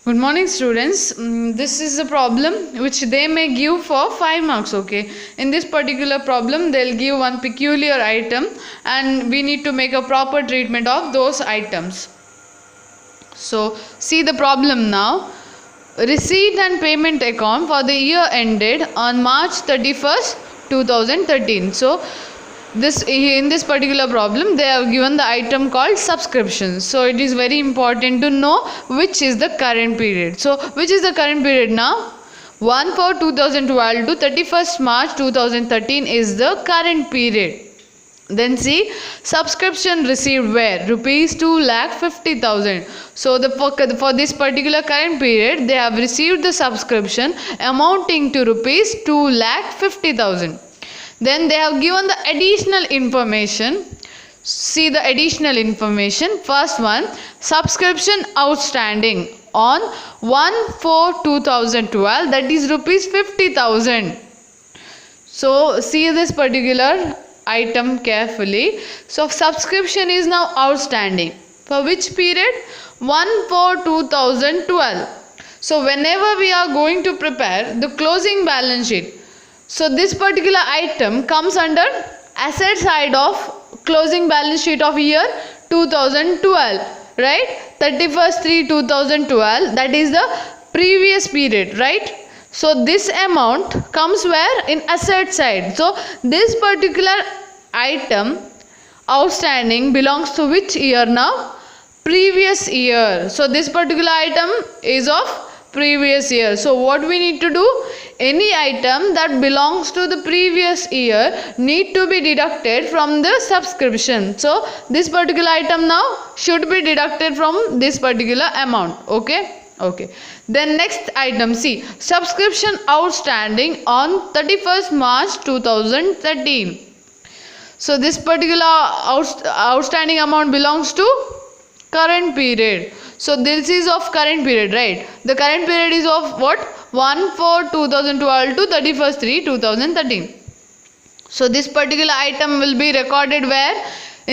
Good morning, students. This is a problem which they may give for 5 marks. Okay, in this particular problem they'll give one peculiar item and we need to make a proper treatment of those items. So see the problem now. Receipt and payment account for the year ended on March 31st 2013. So in this particular problem they have given the item called subscription. So it is very important to know which is the current period. So which is the current period now? 1/4/2012 to 31st March 2013 is the current period. Then see, subscription received where? Rupees 2,50,000. So for this particular current period, they have received the subscription amounting to rupees 2,50,000. Then they have given the additional information. See the additional information. First one, subscription outstanding on 1/4/2012, that is rupees 50,000. So see this particular item carefully. So subscription is now outstanding. For which period? 1/4/2012. So whenever we are going to prepare the closing balance sheet, so this particular item comes under asset side of closing balance sheet of year 2012, right? 31st/3/2012, that is the previous period, right? So this amount comes where? In asset side. So this particular item outstanding belongs to which year now? Previous year. So this particular item is of previous year. So what we need to do? Any item that belongs to the previous year need to be deducted from the subscription. So this particular item now should be deducted from this particular amount. Okay. Then next item, see, subscription outstanding on 31st March 2013. So this particular outstanding amount belongs to current period. So this is of current period, right? The current period is of what? 1/4/2012 to 31st/3/2013. So this particular item will be recorded where?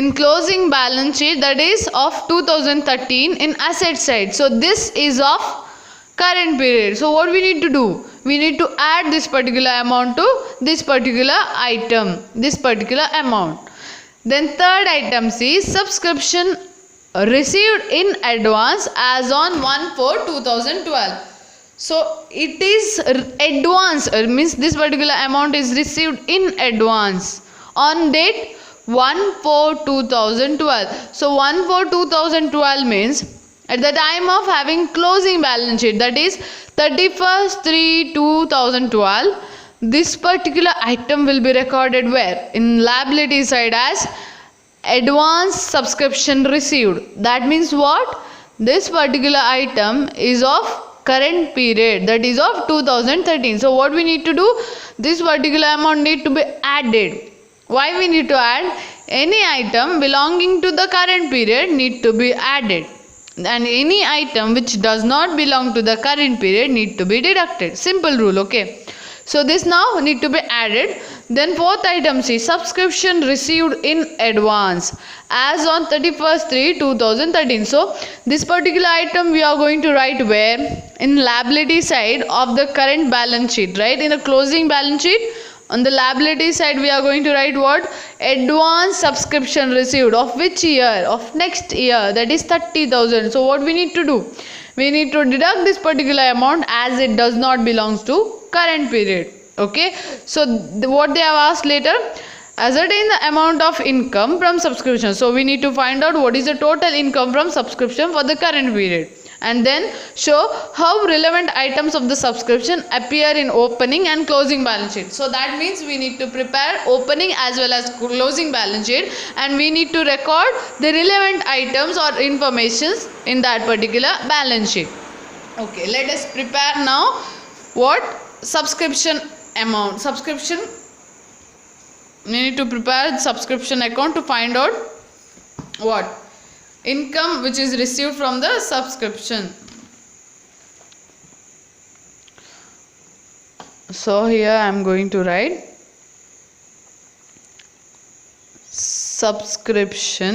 In closing balance sheet, that is of 2013 in asset side. So this is of current period. So what we need to do? We need to add this particular amount to this particular item, this particular amount. Then third item, see, subscription received in advance as on 1/4/2012. So it is advance, means this particular amount is received in advance on date 1/4/2012. So 1/4/2012 means at the time of having closing balance sheet, that is 31st/3/2012, this particular item will be recorded where? In liability side as advance subscription received. That means what? This particular item is of current period, that is of 2013. So what we need to do? This particular amount need to be added. Why we need to add? Any item belonging to the current period need to be added, and any item which does not belong to the current period need to be deducted. Simple rule. Okay, so this now need to be added. Then fourth item, see, subscription received in advance as on 31st/3/2013. So this particular item we are going to write where? In liability side of the current balance sheet, right? In a closing balance sheet, on the liability side we are going to write what? Advance subscription received of which year? Of next year, that is 30,000. So what we need to do? We need to deduct this particular amount as it does not belong to current period. Okay, so what they have asked later, ascertain the amount of income from subscription. So we need to find out what is the total income from subscription for the current period, and then show how relevant items of the subscription appear in opening and closing balance sheet. So that means we need to prepare opening as well as closing balance sheet, and we need to record the relevant items or informations in that particular balance sheet. Okay, let us prepare now what? Subscription amount. Subscription, we need to prepare the subscription account to find out what? Income which is received from the subscription. So here I am going to write subscription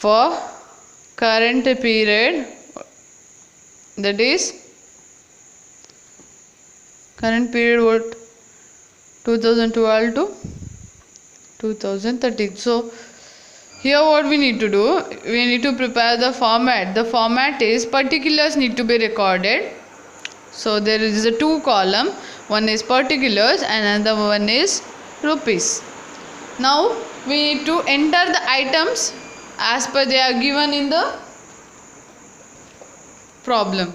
for current period, that is current period what, 2012 to 2013. So here what we need to do, we need to prepare the format. The format is particulars need to be recorded. So there is a two column, one is particulars and another one is rupees. Now we need to enter the items as per they are given in the problem.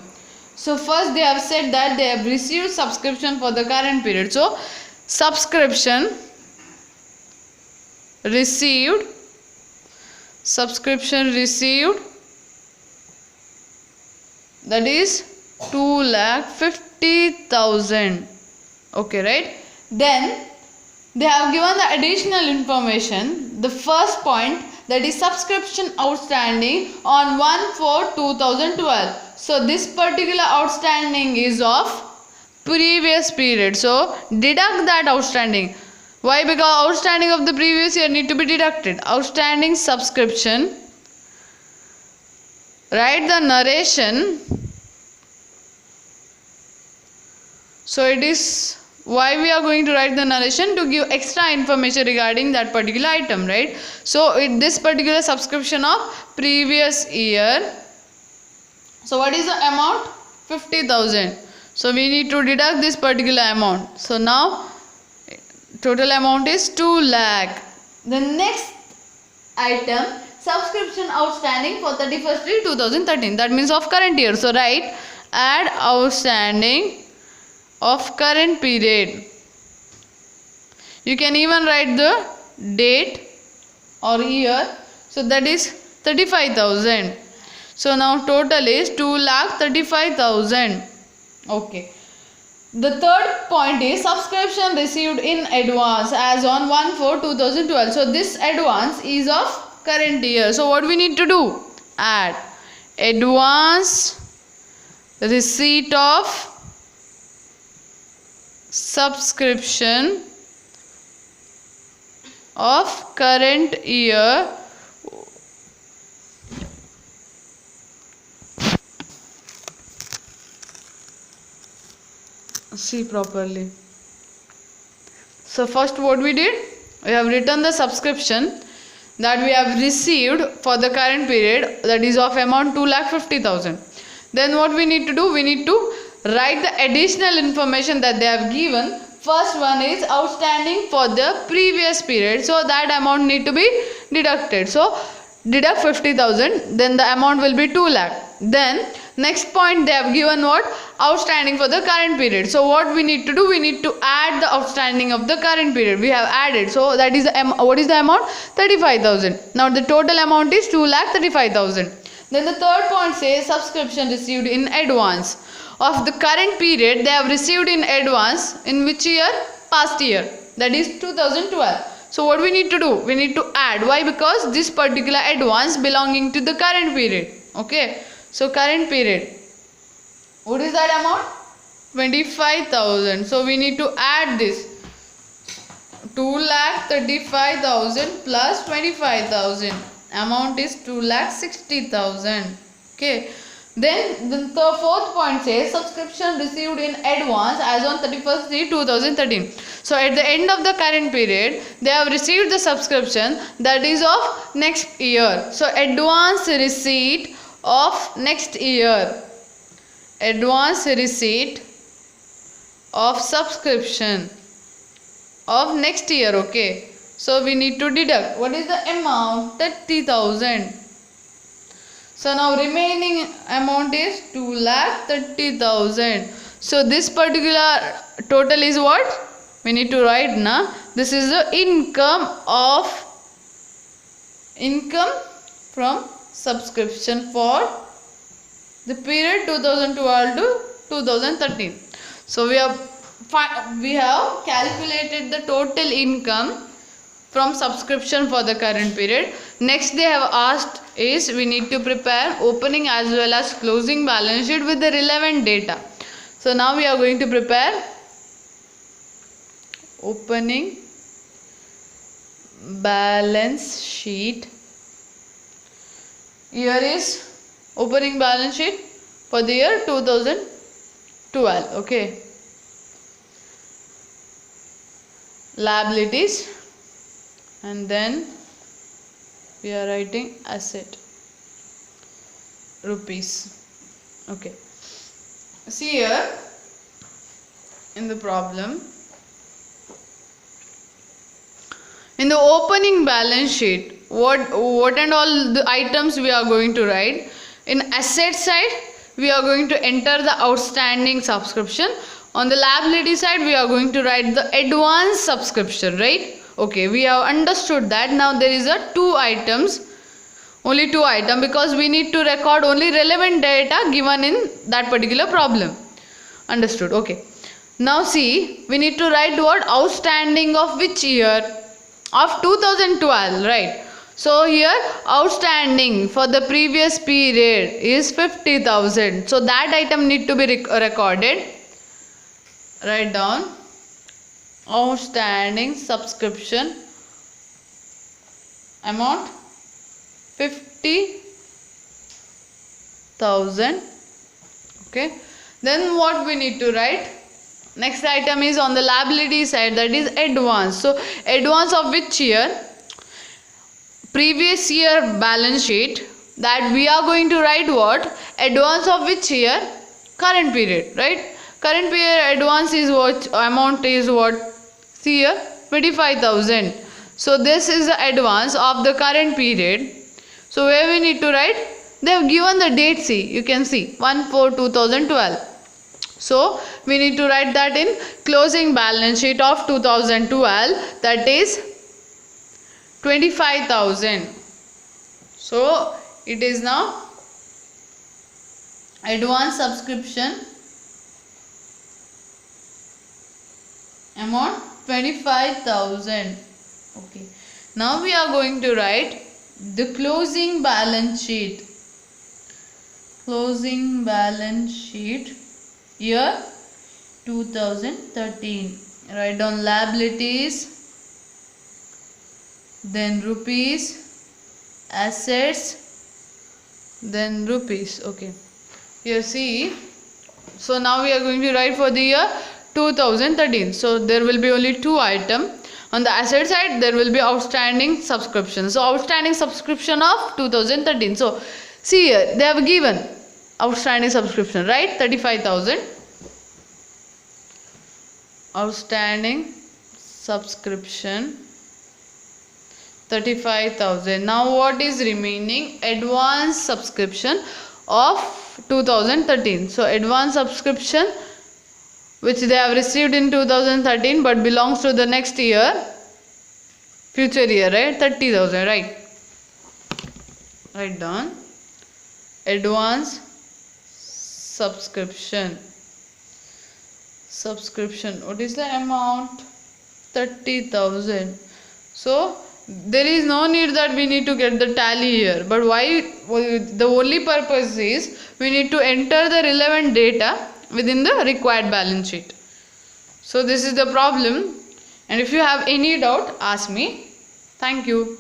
So first they have said that they have received subscription for the current period. So subscription received, that is 2,50,000. Okay, right? Then they have given the additional information. The first point, that is subscription outstanding on 1/4/2012. So this particular outstanding is of previous period. So deduct that outstanding. Why? Because outstanding of the previous year need to be deducted. Outstanding subscription. Write the narration. So it is why we are going to write the narration, to give extra information regarding that particular item, right? So this particular subscription of previous year. So what is the amount? 50,000. So we need to deduct this particular amount. So now total amount is 2 lakh. The next item, subscription outstanding for 31st/2013. That means of current year. So write add outstanding of current period. You can even write the date or year. So that is 35,000. So now total is 2,35,000. Okay. The third point is subscription received in advance as on 1/4/2012. So this advance is of current year. So what we need to do? Add advance receipt of subscription of current year see properly. So first what we did, we have written the subscription that we have received for the current period, that is of amount 2,50,000. Then what we need to do, we need to write the additional information that they have given. First one is outstanding for the previous period, so that amount need to be deducted. So deduct 50,000, then the amount will be 2 lakh. Then next point they have given what? Outstanding for the current period. So what we need to do, we need to add the outstanding of the current period. We have added, so that is the what is the amount? 35,000. Now the total amount is 2,35,000. Then the third point says subscription received in advance of the current period. They have received in advance in which year? Past year, that is 2012. So what we need to do, we need to add. Why? Because this particular advance belonging to the current period. Okay, so current period, what is that amount? 25,000. So we need to add this 2,35,000 plus 25,000. Amount is 2,60,000. Okay. Then the fourth point says subscription received in advance as on 31st/2013. So at the end of the current period, they have received the subscription that is of next year. So advance receipt of next year. Advance receipt of subscription of next year. Okay. So we need to deduct. What is the amount? 30,000. So now remaining amount is 2,30,000. So this particular total is what? We need to write na. This is the income from subscription for the period 2012 to 2013. So we have calculated the total income from subscription for the current period. Next they have asked is we need to prepare opening as well as closing balance sheet with the relevant data. So now we are going to prepare opening balance sheet Here is opening balance sheet for the year 2012. Okay. Liabilities, and then we are writing asset, rupees. Okay. See here in the problem, in the opening balance sheet, what and all the items we are going to write. In asset side, we are going to enter the outstanding subscription. On the liability side, we are going to write the advance subscription, right? Okay, we have understood that. Now there is a only two items, because we need to record only relevant data given in that particular problem. Understood? Okay. Now see, we need to write what? Outstanding of which year? Of 2012, right? So here outstanding for the previous period is 50,000. So that item need to be recorded. Write down outstanding subscription amount 50,000. Okay. Then what we need to write? Next item is on the liability side, that is advance. So advance of which year? Previous year balance sheet. That we are going to write what? Advance of which year? Current period, right? Current period advance is what? Amount is what? See here, 25,000. So this is the advance of the current period. So where we need to write? They have given the date. See, you can see 1/4/2012. So we need to write that in closing balance sheet of 2012, that is 25,000. So it is now advance subscription amount 25,000. Okay. Now we are going to write the closing balance sheet. Closing balance sheet year 2013. Write down liabilities, then rupees, assets, then rupees. Okay. Here see. So now we are going to write for the year 2013. So there will be only two items. On the asset side, there will be outstanding subscription. So outstanding subscription of 2013. So see here, they have given outstanding subscription, right? 35,000. Outstanding subscription 35,000. Now what is remaining? Advance subscription of 2013. So advance subscription which they have received in 2013 but belongs to the next year, future year, right? 30,000, right? Write down advance subscription. What is the amount? 30,000. So there is no need that we need to get the tally here, but why? The only purpose is we need to enter the relevant data within the required balance sheet. So this is the problem, and if you have any doubt, ask me. Thank you.